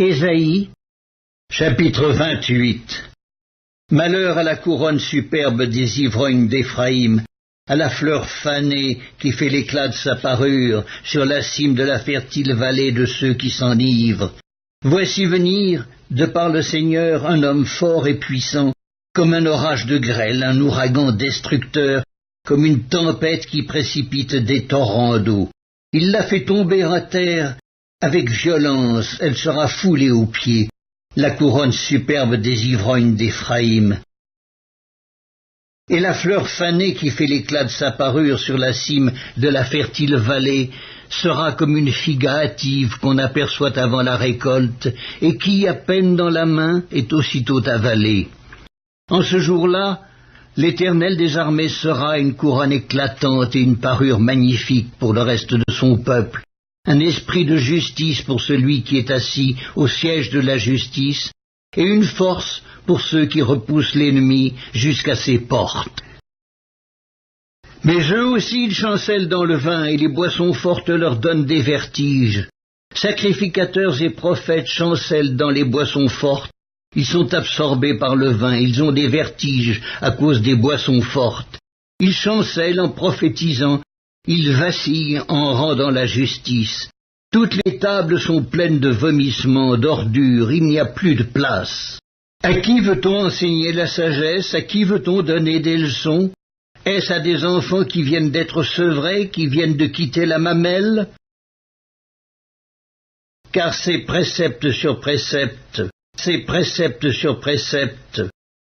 Ésaïe, chapitre 28. Malheur à la couronne superbe des ivrognes d'Éphraïm, à la fleur fanée qui fait l'éclat de sa parure sur la cime de la fertile vallée de ceux qui s'enivrent. Voici venir, de par le Seigneur, un homme fort et puissant, comme un orage de grêle, un ouragan destructeur, comme une tempête qui précipite des torrents d'eau. Il la fait tomber à terre avec violence, elle sera foulée aux pieds, la couronne superbe des ivrognes d'Éphraïm. Et la fleur fanée qui fait l'éclat de sa parure sur la cime de la fertile vallée sera comme une figue hâtive qu'on aperçoit avant la récolte et qui, à peine dans la main, est aussitôt avalée. En ce jour-là, l'Éternel des armées sera une couronne éclatante et une parure magnifique pour le reste de son peuple, un esprit de justice pour celui qui est assis au siège de la justice, et une force pour ceux qui repoussent l'ennemi jusqu'à ses portes. Mais eux aussi ils chancellent dans le vin, et les boissons fortes leur donnent des vertiges. Sacrificateurs et prophètes chancellent dans les boissons fortes, ils sont absorbés par le vin, ils ont des vertiges à cause des boissons fortes. Ils chancellent en prophétisant, ils vacillent en rendant la justice. Toutes les tables sont pleines de vomissements, d'ordures, il n'y a plus de place. À qui veut-on enseigner la sagesse? À qui veut-on donner des leçons? Est-ce à des enfants qui viennent d'être sevrés, qui viennent de quitter la mamelle? Car c'est précepte sur précepte,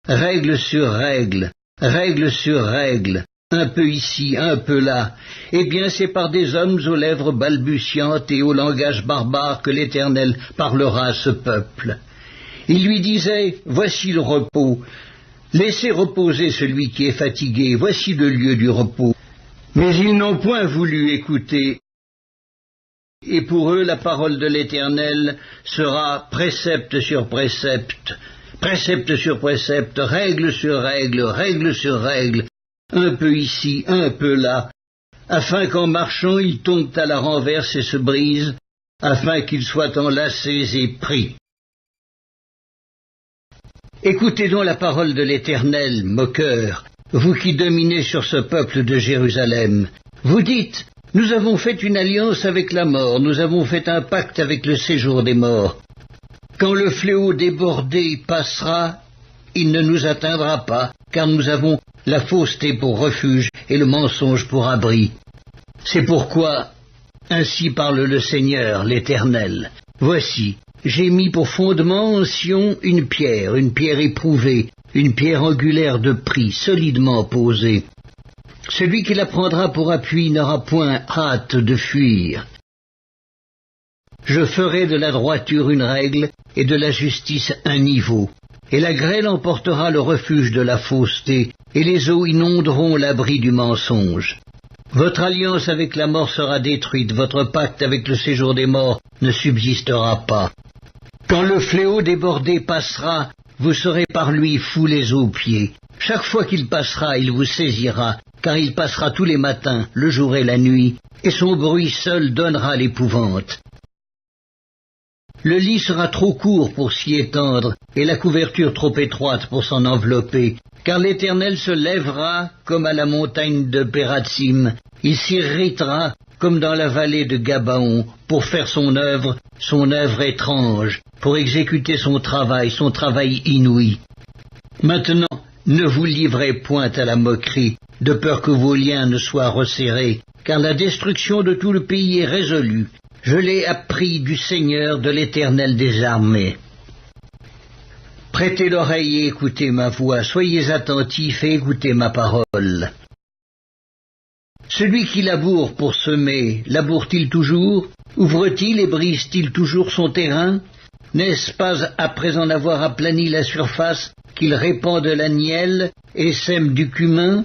règle sur règle, règle sur règle, un peu ici, un peu là. Eh bien, c'est par des hommes aux lèvres balbutiantes et au langage barbare que l'Éternel parlera à ce peuple. Il lui disait, voici le repos, laissez reposer celui qui est fatigué, voici le lieu du repos. Mais ils n'ont point voulu écouter. Et pour eux, la parole de l'Éternel sera précepte sur précepte, précepte sur précepte, règle sur règle, règle sur règle, un peu ici, un peu là, afin qu'en marchant ils tombent à la renverse et se brisent, afin qu'ils soient enlacés et pris. Écoutez donc la parole de l'Éternel, moqueurs, vous qui dominez sur ce peuple de Jérusalem. Vous dites, nous avons fait une alliance avec la mort, nous avons fait un pacte avec le séjour des morts. Quand le fléau débordé passera, il ne nous atteindra pas, car nous avons la fausseté pour refuge et le mensonge pour abri. C'est pourquoi, ainsi parle le Seigneur, l'Éternel. Voici, j'ai mis pour fondement en Sion une pierre éprouvée, une pierre angulaire de prix, solidement posée. Celui qui la prendra pour appui n'aura point hâte de fuir. Je ferai de la droiture une règle et de la justice un niveau. Et la grêle emportera le refuge de la fausseté, et les eaux inonderont l'abri du mensonge. Votre alliance avec la mort sera détruite, votre pacte avec le séjour des morts ne subsistera pas. Quand le fléau débordé passera, vous serez par lui foulés aux pieds. Chaque fois qu'il passera, il vous saisira, car il passera tous les matins, le jour et la nuit, et son bruit seul donnera l'épouvante. Le lit sera trop court pour s'y étendre, et la couverture trop étroite pour s'en envelopper, car l'Éternel se lèvera comme à la montagne de Pératsim, il s'irritera comme dans la vallée de Gabaon, pour faire son œuvre étrange, pour exécuter son travail inouï. Maintenant, ne vous livrez point à la moquerie, de peur que vos liens ne soient resserrés, car la destruction de tout le pays est résolue. Je l'ai appris du Seigneur, de l'Éternel des armées. Prêtez l'oreille et écoutez ma voix, soyez attentifs et écoutez ma parole. Celui qui laboure pour semer, laboure-t-il toujours? Ouvre-t-il et brise-t-il toujours son terrain? N'est-ce pas après en avoir aplani la surface qu'il répand de la nielle et sème du cumin,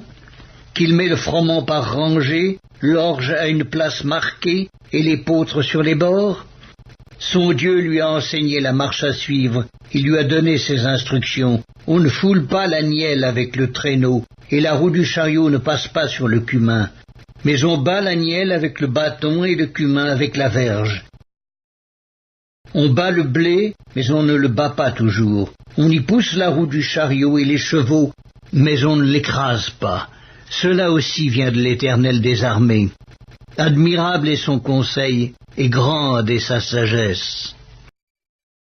qu'il met le froment par rangée, l'orge à une place marquée et l'épeautre sur les bords? Son Dieu lui a enseigné la marche à suivre, il lui a donné ses instructions. On ne foule pas la nielle avec le traîneau, et la roue du chariot ne passe pas sur le cumin. Mais on bat la nielle avec le bâton et le cumin avec la verge. On bat le blé, mais on ne le bat pas toujours. On y pousse la roue du chariot et les chevaux, mais on ne l'écrase pas. Cela aussi vient de l'Éternel des armées. Admirable est son conseil, et grande est sa sagesse.